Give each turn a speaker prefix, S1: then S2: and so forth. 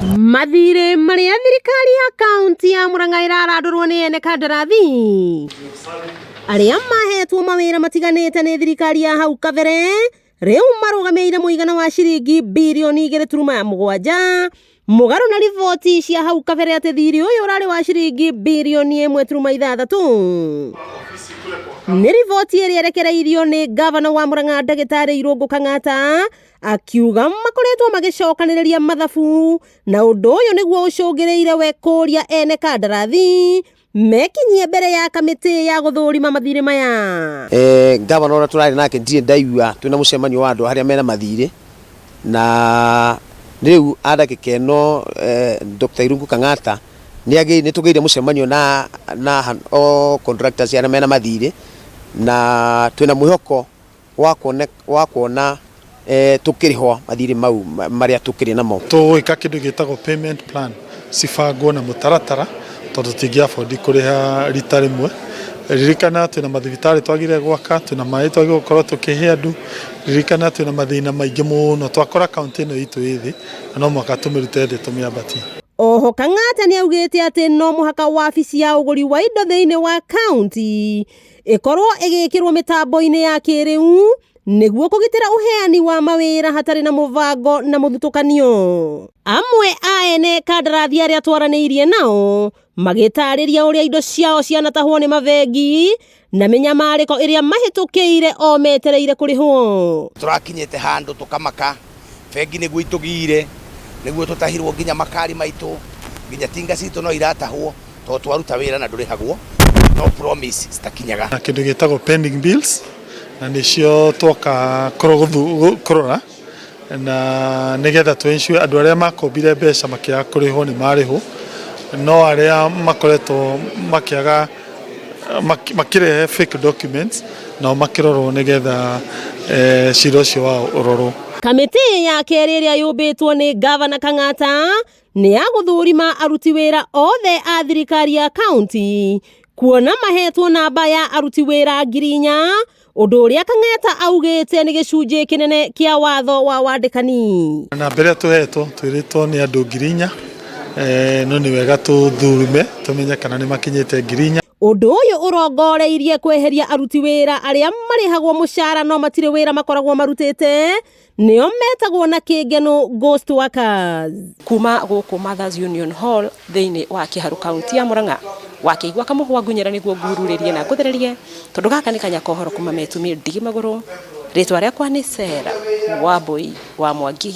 S1: Mathire maria thirikari ya kaunti ya Murang'a irarandurwo ni ene kandarathi aria mahetwo mawira matiganite ni thirikari ya hau kabere riu marugameire muigana wa ciringi birioni 2.7 mugaru na riboti cia hau kabere ati thiri uyu urari wa ciringi birioni 1.6 ni riboti iria erekereirio ni gavana wa Murang'a Ndagitari Irungu Kang'ata akiuga makoretwo magicokaniriria mathabu na undu uyu niguo ucungireire we kuria ene kandarathi mekinyie mbere ya kamiti ya guthurima mathire maya.
S2: Gavana ora turari nake ndire ndaigua twina mucemanio wa andu haria mena mathire na riu adakika ino Dr. Irungu Kang'ata ni tugeire mucemanio na contractors aria mena mathire na twina mwihoko wa kuona tukirihwa mathire mau maria tukiri namo
S3: tuika kindu gitagwo payment plan sifagwo na mutaratara tondu tingi afford kuriha rita rimwe ririkana twina mathibitari twagire gwaka twina mai twagire gukorwo tukihe andu ririkana twina mathina maingi muno twakora county ino itu ithi no mwaka tumirute thi tumiambatie.
S1: Oho Kang'ata ni augite ati no muhaka wabici ya uguri wa indo thiini wa county ikorwo igikirwo mitambo-ini ya kiriu niguo kugitira uheani wa mawira hatari na muvango na muthutukanio. Amwe a ene kandarathi aria twaraniirie nao magitariria uria indo ciao cianatahwo ni mavengi na minyamariko iria mahitukiire o metereire kurihwo.
S4: Turakinyete handu tukamaka vengi niguo itugire niguo tutahirwo nginya makari maitu nginya tinga citu no iratahwo to twaruta wira na ndurihagwo no promise citakinyaga.
S3: Kindu gitagwo pending bills na nicio twoka kurora na nigetha twenshwe andu aria makombire mbeca makiaga kurihwo ni marihwo no aria makoretwo makiaga makirehe fake documents na makirorwo nigetha ciro cio wao urorwo.
S1: Kamiti ya keri iria yubitwo ni gavana Kang'ata ni ya guthurima aruti wira othe a thirikari ya county kuona mahetwo namba ya aruti wira 4,000 undu uria Kang'ata augite ni gicunji kinene kia watho wa wandikani.
S3: Na mbere tuhetwo twiritwo ni andu 4,000 no ni wega tuthurime tumenye kana ni makinyite 4,000.
S1: Undu uyu urongoreirie kweheria aruti wira aria marihagwo mushara no matire wira makoragwo marutite nio metagwo na kigeno ghost workers.
S5: Kuma guku Mothers Union Hall thiini wa Kiharu County ya Murang'a wakiigwa kamuhwa ngunyera niguo ngururirie na nguthererie tondu gaka ni kanya kohoro kuma metumi ndigi maguru ritwa riakwa ni Sera Wambui wa Mwangi.